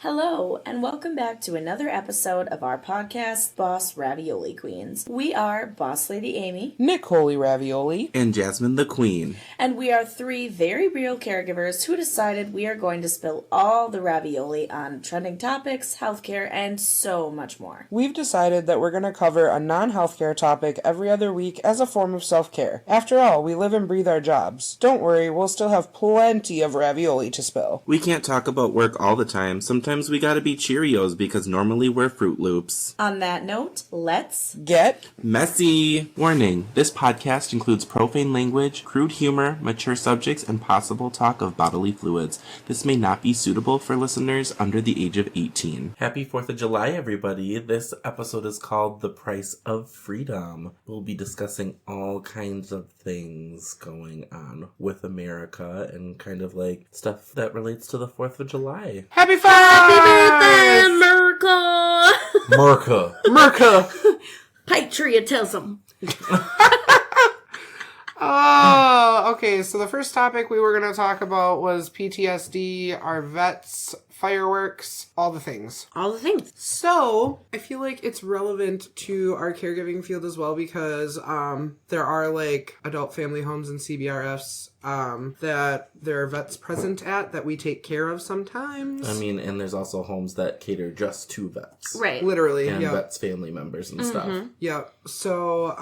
Hello, and welcome back to another episode of our podcast, Boss Ravioli Queens. We are Boss Lady Amy, Nick Holy Ravioli, and Jasmine the Queen. And we are three very real caregivers who decided we are going to spill all the ravioli on trending topics, healthcare, and so much more. We've decided that we're going to cover a non-healthcare topic every other week as a form of self-care. After all, we live and breathe our jobs. Don't worry, we'll still have plenty of ravioli to spill. We can't talk about work all the time. Sometimes we gotta be Cheerios because normally we're Fruit Loops. On that note, let's get messy. Warning, this podcast includes profane language, crude humor, mature subjects, and possible talk of bodily fluids. This may not be suitable for listeners under the age of 18. Happy 4th of July, everybody. This episode is called The Price of Freedom. We'll be discussing all kinds of things going on with America and kind of like stuff that relates to the 4th of July. Happy 4th! Happy birthday, America! Merca! Patriotism. Oh, okay, so the first topic we were going to talk about was PTSD, our vets, fireworks, all the things. All the things. So, I feel like it's relevant to our caregiving field as well because there are like adult family homes and CBRFs that there are vets present at that we take care of sometimes. I mean, and there's also homes that cater just to vets. Right. Literally, And yeah. vets' family members and stuff. Yeah. So,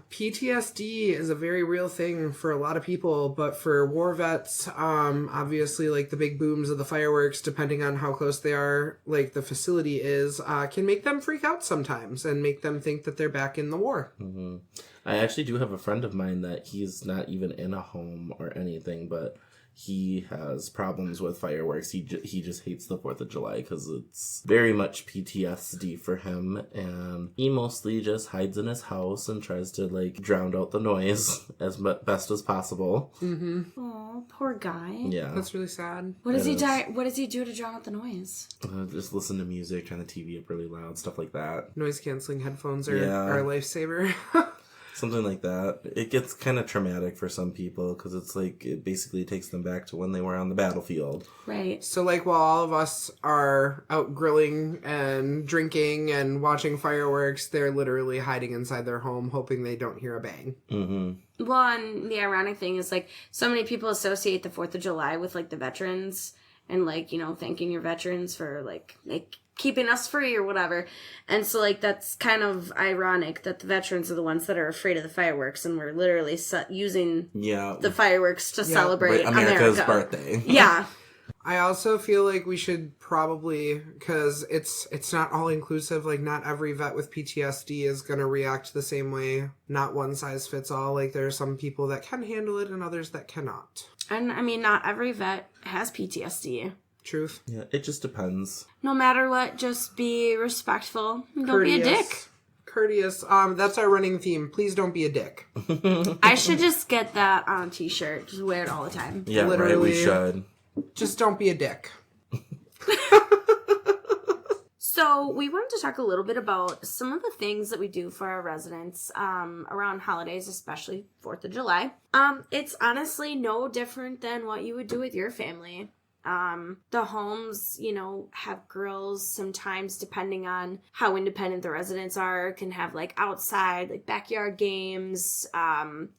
PTSD is a very real thing for a lot of people, but for war vets, obviously, like the big booms of the fireworks, depending on how close they are, like the facility is, can make them freak out sometimes and make them think that they're back in the war. Mm-hmm. I actually do have a friend of mine that he's not even in a home or anything, but he has problems with fireworks. He just hates the 4th of July because it's very much PTSD for him, and he mostly just hides in his house and tries to like drown out the noise as best as possible. Mm-hmm. Oh, poor guy. Yeah, That's really sad. What does he What does he do to drown out the noise? Just listen to music, turn the TV up really loud, stuff like that. Noise canceling headphones are a lifesaver. Something like that. It gets kind of traumatic for some people because it's like it basically takes them back to when they were on the battlefield. Right. So, like, while all of us are out grilling and drinking and watching fireworks, they're literally hiding inside their home, hoping they don't hear a bang. Mm-hmm. Well, and the ironic thing is, like, so many people associate the 4th of July with, like, the veterans and, like, you know, thanking your veterans for, like keeping us free or whatever. And so, like, that's kind of ironic that the veterans are the ones that are afraid of the fireworks, and we're literally using the fireworks to celebrate America's America. birthday. Yeah. I also feel like we should probably, because it's not all inclusive, like not every vet with PTSD is going to react the same way. Not one size fits all. Like there are some people that can handle it and others that cannot. And, I mean, not every vet has PTSD. Truth. Yeah, it just depends. No matter what, just be respectful. Don't be a dick. Courteous. That's our running theme. Please don't be a dick. I should just get that on a t-shirt. Just wear it all the time. Yeah, Literally. right, we should. Just don't be a dick. So we wanted to talk a little bit about some of the things that we do for our residents around holidays, especially 4th of July. It's honestly no different than what you would do with your family. The homes, you know, have grills sometimes, depending on how independent the residents are, can have like outside, like backyard games.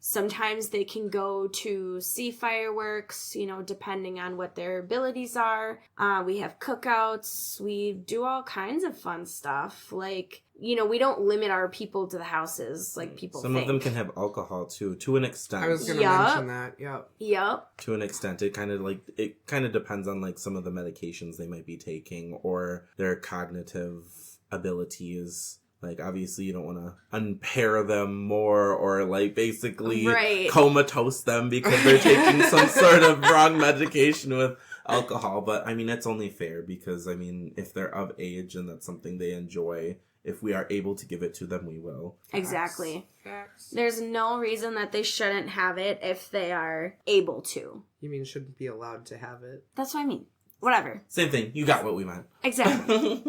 Sometimes they can go to see fireworks, you know, depending on what their abilities are. We have cookouts. We do all kinds of fun stuff. Like, you know, we don't limit our people to the houses like people Some think. of them can have alcohol too, to an extent. I was going to mention that. Yep. Yep. To an extent, it kind of depends on like some of the medications they might be taking or their cognitive abilities. Like, obviously, you don't want to unpair them more or, like, basically comatose them because they're taking some sort of wrong medication with alcohol. But, I mean, it's only fair because, I mean, if they're of age and that's something they enjoy, if we are able to give it to them, we will. Exactly. Facts. There's no reason that they shouldn't have it if they are able to. You mean shouldn't be allowed to have it? That's what I mean. Whatever. Same thing. You got what we meant. Exactly.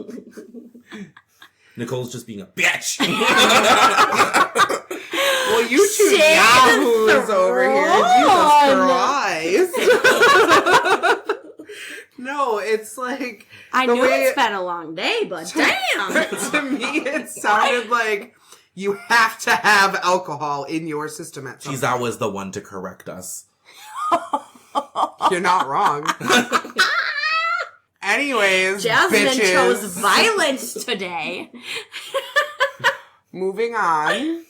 Nicole's just being a bitch. Well, you two yahoos over here. Jesus Christ. No, it's like I the knew way it's been a long day, but damn. to me, it sounded like you have to have alcohol in your system at some She's point. always the one to correct us. You're not wrong. Anyways, Jasmine bitches. chose violence today. Moving on.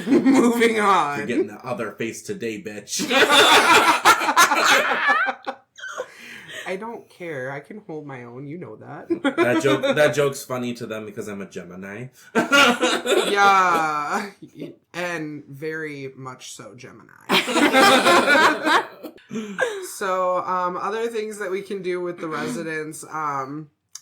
Moving on. You're getting the other face today, bitch. I don't care. I can hold my own. You know that. That joke's funny to them because I'm a Gemini. Yeah. And very much so Gemini. So, other things that we can do with the residents,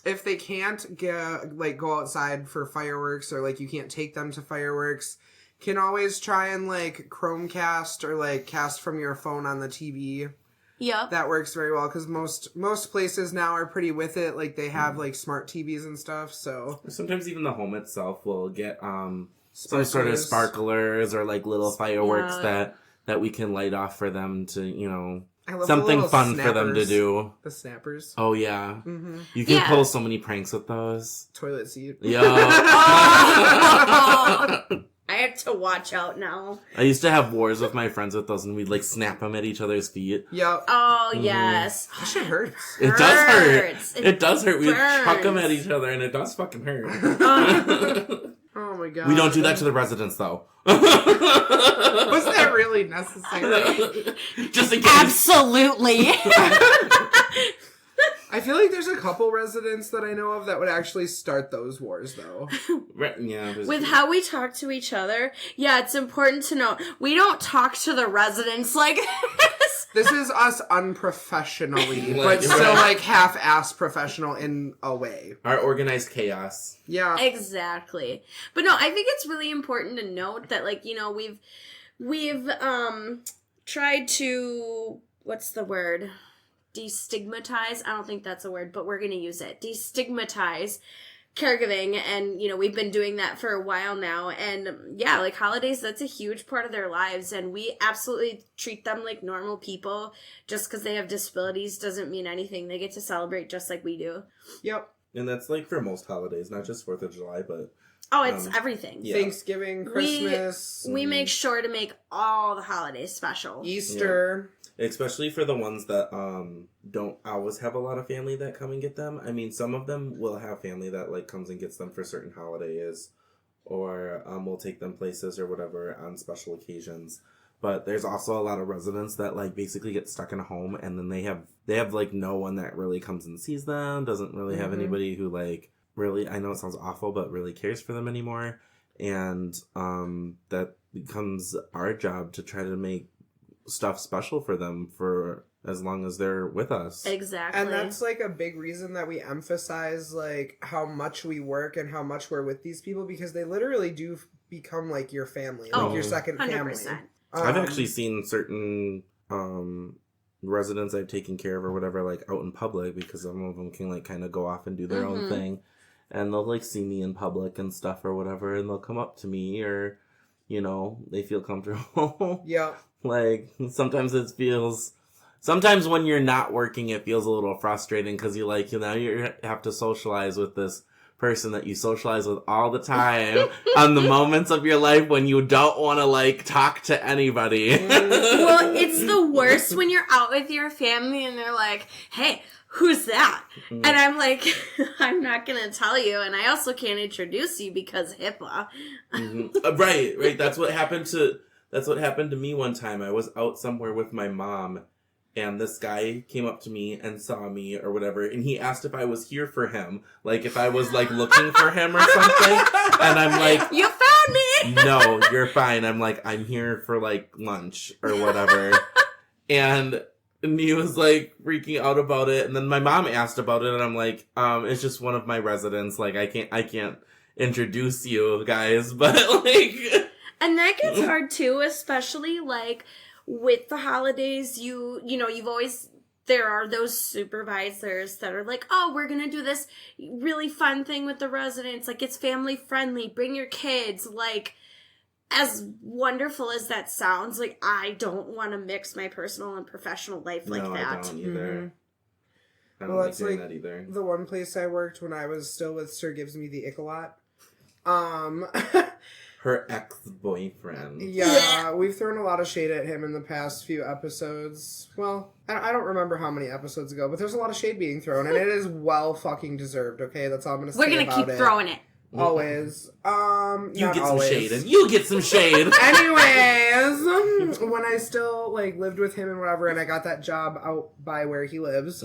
if they can't go outside for fireworks or, like, you can't take them to fireworks, can always try and, like, Chromecast or, like, cast from your phone on the TV. Yep. That works very well because most places now are pretty with it. Like, they have, like, smart TVs and stuff, so... Sometimes even the home itself will get some Sparklers. sort of sparklers or like little fireworks that we can light off for them to, I love the something little fun for them to snappers. do. The snappers. Oh yeah. Mm-hmm. You can Yeah. pull so many pranks with those. Toilet seat. Yeah. I have to watch out now. I used to have wars with my friends with those and we'd like snap them at each other's feet. Yep. Oh, yes. That shit hurts. It does hurt. Hurts. It does hurt. We chuck them burns. at each other and it does fucking hurt. Oh my god. We don't do that to the residents though. Was that really necessary? Just in case. Absolutely. I feel like there's a couple residents that I know of that would actually start those wars, though. Yeah. With how we talk to each other, yeah, it's important to note we don't talk to the residents like this. This is us unprofessionally, Like, but still right. like half-ass professional in a way. Our organized chaos. Yeah. Exactly. But no, I think it's really important to note that, like, we've tried to, what's the word? Destigmatize. I don't think that's a word, but we're going to use it. Destigmatize caregiving, and we've been doing that for a while now, and yeah, like holidays, that's a huge part of their lives, and we absolutely treat them like normal people. Just because they have disabilities doesn't mean anything. They get to celebrate just like we do. Yep. And that's like for most holidays, not just 4th of July, but Oh, it's everything. Yeah. Thanksgiving, Christmas, We make sure to make all the holidays special. Easter. especially for the ones that don't always have a lot of family that come and get them. I mean, some of them will have family that like comes and gets them for certain holidays, or we'll take them places or whatever on special occasions. But there's also a lot of residents that like basically get stuck in a home, and then they have like no one that really comes and sees them, doesn't really have anybody who like really, I know it sounds awful, but really cares for them anymore. And that becomes our job to try to make stuff special for them for as long as they're with us. Exactly. And that's like a big reason that we emphasize like how much we work and how much we're with these people, because they literally do become like your family, like your second 100%. family. I've actually seen certain residents I've taken care of or whatever, like out in public, because some of them can like kind of go off and do their own thing, and they'll like see me in public and stuff or whatever, and they'll come up to me, or they feel comfortable. Yeah. Like sometimes when you're not working, it feels a little frustrating because you have to socialize with this person that you socialize with all the time on the moments of your life when you don't want to like talk to anybody. Well, it's the worst when you're out with your family and they're like, hey, who's that? And I'm like, I'm not going to tell you. And I also can't introduce you because HIPAA. Right. That's what happened to me one time. I was out somewhere with my mom, and this guy came up to me and saw me or whatever, and he asked if I was here for him, like if I was like looking for him or something. And I'm like, You found me! no, you're fine. I'm like, I'm here for like lunch or whatever. and he was like freaking out about it. And then my mom asked about it, and I'm like, it's just one of my residents. Like I can't introduce you guys, but like. And that gets hard too, especially like with the holidays. You've always, there are those supervisors that are like, oh, we're going to do this really fun thing with the residents. Like, it's family friendly. Bring your kids. Like, as wonderful as that sounds, like, I don't want to mix my personal and professional life like No, that. I don't either. I don't Well, like that's doing like that either. the one place I worked when I was still with Sir gives me the ick a lot. Her ex-boyfriend. Yeah, we've thrown a lot of shade at him in the past few episodes. Well, I don't remember how many episodes ago, but there's a lot of shade being thrown, and it is well fucking deserved, okay? That's all I'm gonna say We're gonna about keep it. throwing it. Always. You Not get always. some shade, and you get some shade. Anyways, when I still like lived with him and whatever, and I got that job out by where he lives,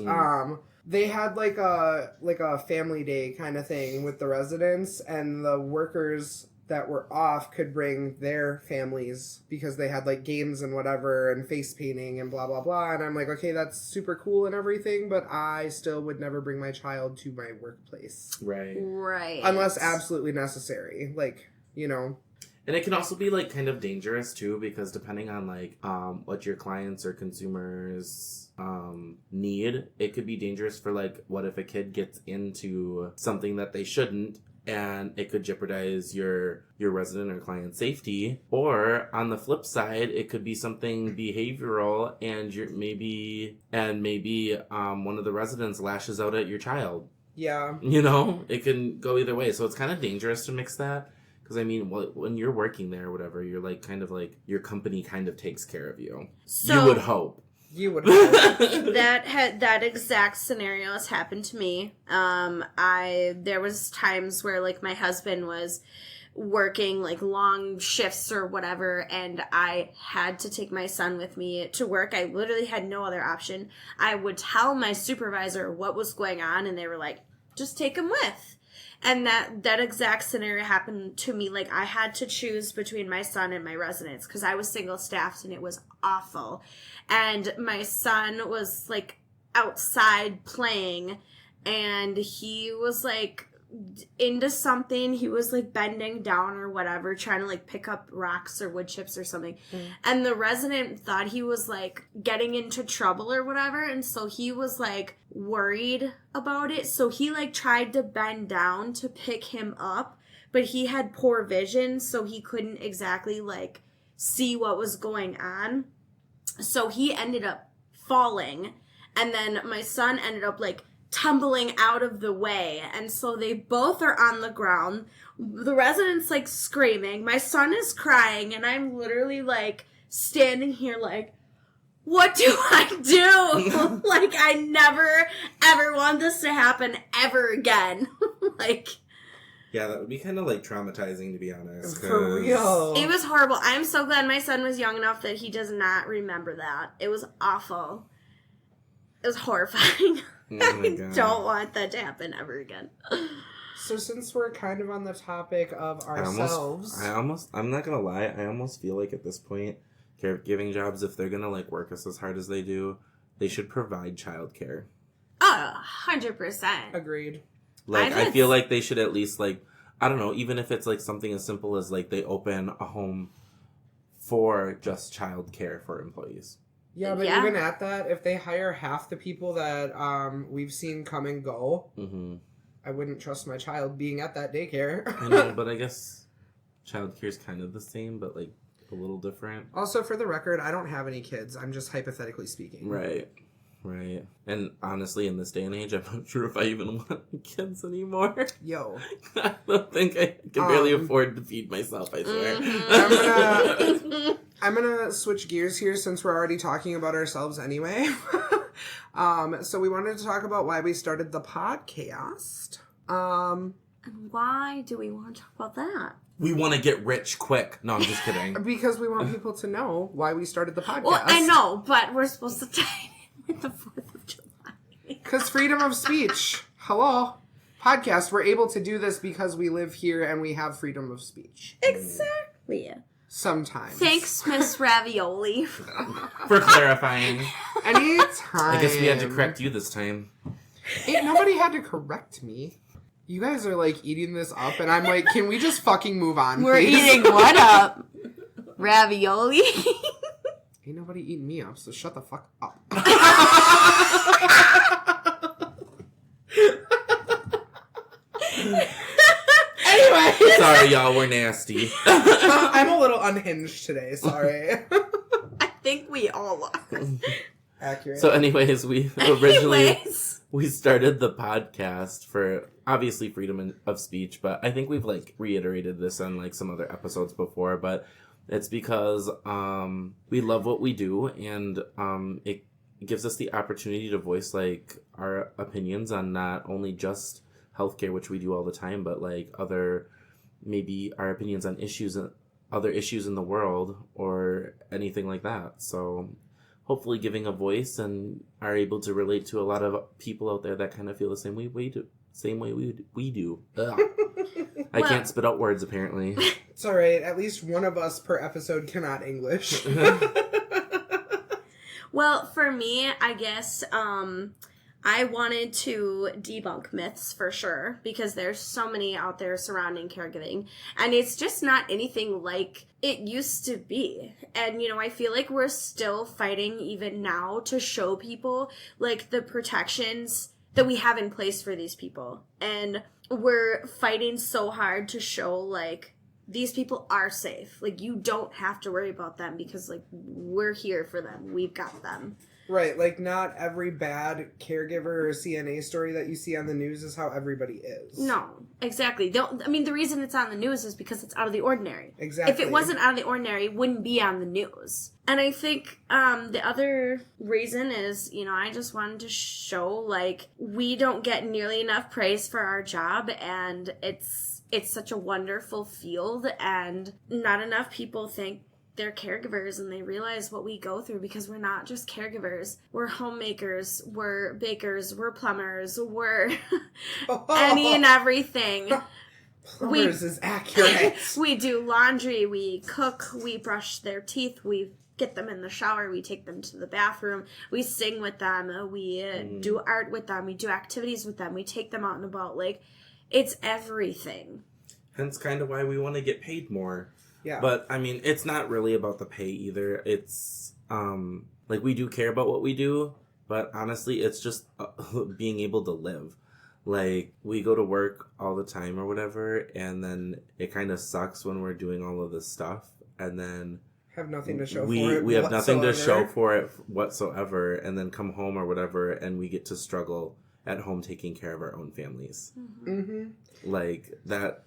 they had like a family day kind of thing with the residents, and the workers that were off could bring their families because they had like games and whatever and face painting and blah blah blah. And I'm like, okay, that's super cool and everything, but I still would never bring my child to my workplace Right. Right. unless absolutely necessary, like, you know. And it can also be like kind of dangerous too, because depending on like what your clients or consumers need, it could be dangerous for like, what if a kid gets into something that they shouldn't, and it could jeopardize your resident or client safety. Or on the flip side, it could be something behavioral, and maybe one of the residents lashes out at your child. Yeah. You know, it can go either way. So it's kind of dangerous to mix that. Because, I mean, when you're working there or whatever, you're like, kind of like, your company kind of takes care of you. So, you would hope. You would hope. that exact scenario has happened to me. There was times where like my husband was working like long shifts or whatever, and I had to take my son with me to work. I literally had no other option. I would tell my supervisor what was going on, and they were like, just take him with. And that exact scenario happened to me. Like, I had to choose between my son and my residents because I was single staffed, and it was awful. And my son was like outside playing, and he was like into something. He was like bending down or whatever, trying to like pick up rocks or wood chips or something. And the resident thought he was like getting into trouble or whatever, and so he was like worried about it. So he like tried to bend down to pick him up, but he had poor vision, so he couldn't exactly like see what was going on. So he ended up falling, and then my son ended up like tumbling out of the way, and so they both are on the ground. The resident's like screaming, my son is crying, and I'm literally like standing here like, what do I do? Like, I never ever want this to happen ever again. Like, Yeah, that would be kind of like traumatizing, to be honest. For real. it was horrible. I'm so glad my son was young enough that he does not remember that. It was awful. It was horrifying. Oh my I God. don't want that to happen ever again. So since we're kind of on the topic of ourselves, I'm not gonna lie, I almost feel like at this point, caregiving jobs, if they're gonna like work us as hard as they do, they should provide childcare. 100%. agreed. Like, I I feel like they should at least, like, I don't know, even if it's like something as simple as like they open a home for just childcare for employees. Yeah, but Yeah. even at that, if they hire half the people that we've seen come and go, Mm-hmm. I wouldn't trust my child being at that daycare. I know, but I guess childcare is kind of the same, but like a little different. Also, for the record, I don't have any kids. I'm just hypothetically speaking. Right. Right. And honestly, in this day and age, I'm not sure if I even want kids anymore. Yo. I don't think I can barely afford to feed myself, I swear. I'm gonna switch gears here since we're already talking about ourselves anyway. So we wanted to talk about why we started the podcast. Why do we want to talk about that? We want to get rich quick. No, I'm just kidding. Because we want people to know why we started the podcast. Well, I know, but we're supposed to tie it in with the 4th of July. Because freedom of speech. Hello. Podcast. We're able to do this because we live here and we have freedom of speech. Exactly. Sometimes. Thanks, Miss Ravioli. For clarifying. Anytime. I guess we had to correct you this time. Ain't nobody had to correct me. You guys are like eating this up and I'm like, can we just fucking move on, We're please? eating what up? Ravioli? Ain't nobody eating me up, so shut the fuck up. Anyway. Sorry, y'all. We're nasty. I'm a little unhinged today, sorry. I think we all are. Accurate. So anyways, we originally... Anyways. we started the podcast for obviously freedom of speech, but I think we've like reiterated this on like some other episodes before, but it's because we love what we do, and it gives us the opportunity to voice like our opinions on not only just healthcare, which we do all the time, but like other, maybe our opinions on other issues in the world or anything like that. So hopefully giving a voice and are able to relate to a lot of people out there that kind of feel the same way we do. Ugh. I can't spit out words apparently. It's alright, at least one of us per episode cannot English. Well, for me, I guess I wanted to debunk myths for sure, because there's so many out there surrounding caregiving, and it's just not anything like it used to be. And, you know, I feel like we're still fighting even now to show people like the protections that we have in place for these people. And we're fighting so hard to show like these people are safe. Like, you don't have to worry about them because like we're here for them. We've got them. Right, like not every bad caregiver or CNA story that you see on the news is how everybody is. No, exactly. I mean, the reason it's on the news is because it's out of the ordinary. Exactly. If it wasn't out of the ordinary, it wouldn't be on the news. And I think the other reason is, you know, I just wanted to show, like, we don't get nearly enough praise for our job, and it's such a wonderful field, and not enough people think they're caregivers and they realize what we go through, because we're not just caregivers. We're homemakers, we're bakers, we're plumbers, we're any and everything. Plumbers is accurate. We do laundry, we cook, we brush their teeth, we get them in the shower, we take them to the bathroom, we sing with them, we do art with them, we do activities with them, we take them out and about. Like, it's everything. Hence kind of why we want to get paid more. Yeah. But, I mean, it's not really about the pay either. It's, like, we do care about what we do, but honestly, it's just being able to live. Like, we go to work all the time or whatever, and then it kind of sucks when we're doing all of this stuff, and then have nothing to show we for it. We have nothing to show whatsoever. for it whatsoever, and then come home or whatever, and we get to struggle at home taking care of our own families. Mm-hmm. Like, that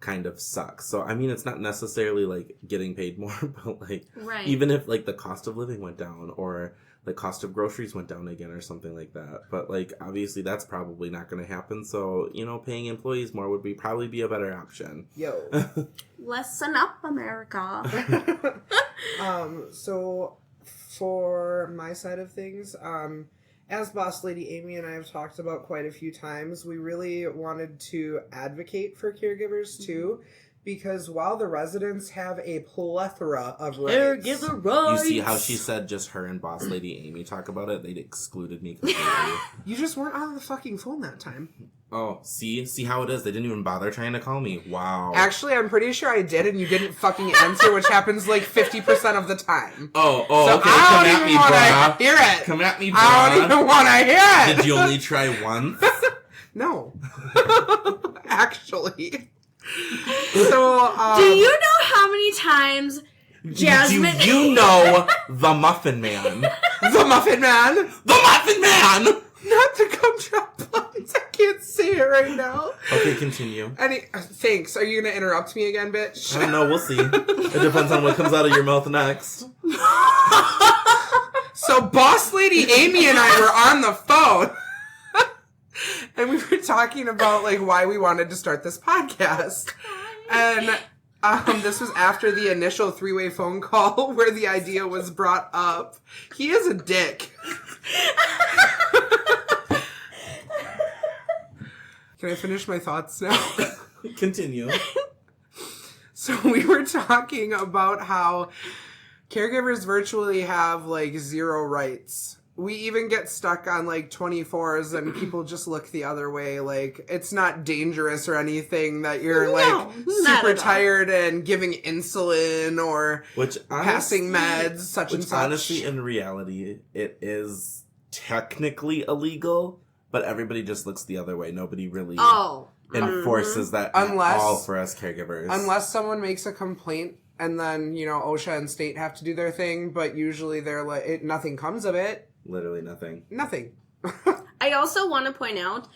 kind of sucks. So, I mean, it's not necessarily, like, getting paid more, but, like, Right. even if, like, the cost of living went down, or the cost of groceries went down again, or something like that. But, like, obviously that's probably not going to happen, so, you know, paying employees more would probably be a better option. Yo. Listen up, America. So for my side of things, as Boss Lady Amy and I have talked about quite a few times, we really wanted to advocate for caregivers too, because while the residents have a plethora of rights, You see how she said just her and Boss Lady Amy talk about it? They'd excluded me completely. you just weren't on the fucking phone that time. Oh, see how it is? They didn't even bother trying to call me. Wow. Actually, I'm pretty sure I did, and you didn't fucking answer, which happens like 50% of the time. Oh, So okay. I Come don't at even me, want brah. to hear it. Come at me, I don't brah. even want to hear it. Did you only try once? No. Actually. So, Do you know how many times Jasmine... Do you know the Muffin Man? the Muffin Man? The Muffin Man! Not the gumdrop buttons. I can't say it right now. Okay, continue. Thanks. Are you going to interrupt me again, bitch? I don't know, we'll see. It depends on what comes out of your mouth next. So Boss Lady Amy and I were on the phone. And we were talking about, like, why we wanted to start this podcast. And this was after the initial three-way phone call where the idea was brought up. He is a dick. Can I finish my thoughts now? Continue. So we were talking about how caregivers virtually have, like, zero rights. We even get stuck on, like, 24s and people just look the other way. Like, it's not dangerous or anything that you're, like, not super at all. tired and giving insulin or Which passing meds, such and Which such. honestly, in reality, it is technically illegal, but everybody just looks the other way. Nobody really enforces that at Unless- all for us caregivers. Unless someone makes a complaint and then, you know, OSHA and state have to do their thing, but usually they're like, nothing comes of it. Literally nothing. Nothing. I also want to point out,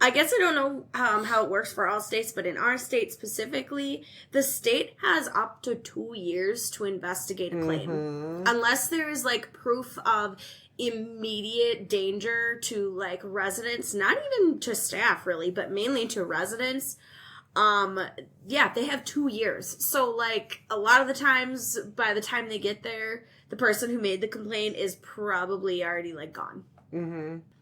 I guess I don't know how it works for all states, but in our state specifically, the state has up to 2 years to investigate a claim. Unless there is, like, proof of immediate danger to, like, residents, not even to staff, really, but mainly to residents. Yeah, they have 2 years. So, like, a lot of the times, by the time they get there, the person who made the complaint is probably already, like, gone.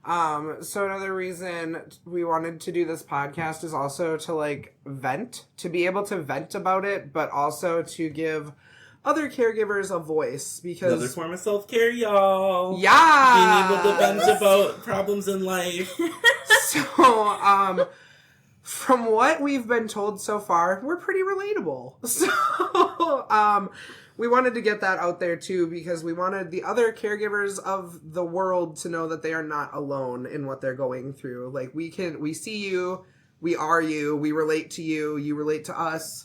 So another reason we wanted to do this podcast is also to, like, vent, to be able to vent about it, but also to give other caregivers a voice, because... Another form of self-care, y'all. Yeah! Being able to vent about problems in life. So, from what we've been told so far, we're pretty relatable. So, we wanted to get that out there too, because we wanted the other caregivers of the world to know that they are not alone in what they're going through. Like, we see you, we are you, we relate to you, you relate to us,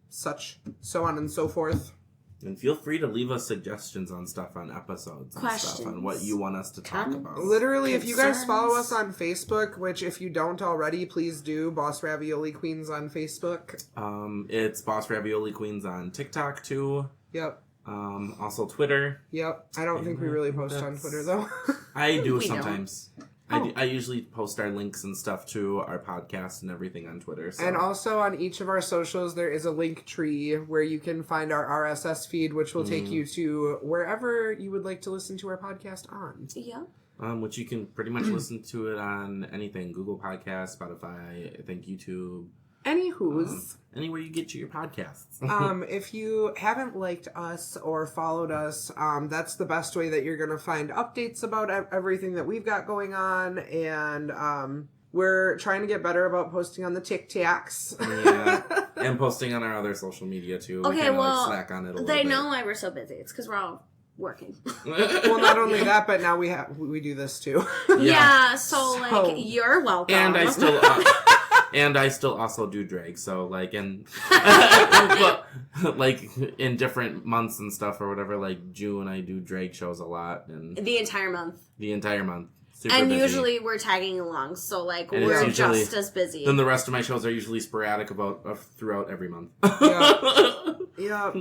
so on and so forth. And feel free to leave us suggestions on stuff on episodes and stuff on what you want us to talk about. Literally, if you guys follow us on Facebook, which if you don't already, please do, Boss Ravioli Queens on Facebook. It's Boss Ravioli Queens on TikTok too. Yep. Also Twitter. Yep. I don't think we really post on Twitter though. I do We sometimes. I usually post our links and stuff to our podcast and everything on Twitter. So. And also on each of our socials, there is a link tree where you can find our RSS feed, which will take you to wherever you would like to listen to our podcast on. Yeah. Which you can pretty much listen to it on anything. Google Podcasts, Spotify, I think YouTube. Anywho's. Anywhere you get your podcasts. If you haven't liked us or followed us, that's the best way that you're going to find updates about everything that we've got going on. And we're trying to get better about posting on the TikToks. Yeah. And posting on our other social media too. Okay, kinda, well, slack on it a little they bit. know why we're so busy. It's because we're all working. Well, not only that, but now we do this too. Yeah, so, like, you're welcome. And I still also do drag, so like but, like in different months and stuff or whatever. Like June, I do drag shows a lot, and the entire month. Super And busy. usually we're tagging along, so like And we're it's usually- just as busy. Then the rest of my shows are usually sporadic throughout every month. Yeah.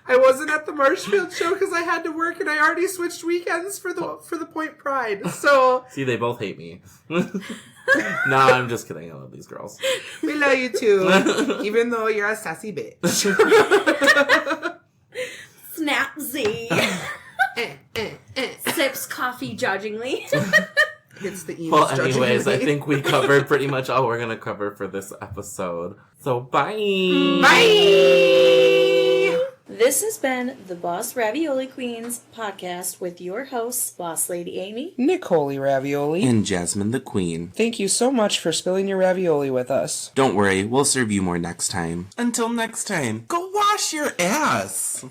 I wasn't at the Marshfield show because I had to work, and I already switched weekends for the Point Pride. So See, they both hate me. No, I'm just kidding. I love these girls. we love you too, even though you're a sassy bitch. Snap Z. Sips coffee judgingly. It's the Well, anyways, I think we covered pretty much all we're gonna cover for this episode. So, bye! Bye! This has been the Boss Ravioli Queens podcast with your hosts, Boss Lady Amy, Nicole Ravioli. And Jasmine the Queen. Thank you so much for spilling your ravioli with us. Don't worry, we'll serve you more next time. Until next time, go wash your ass!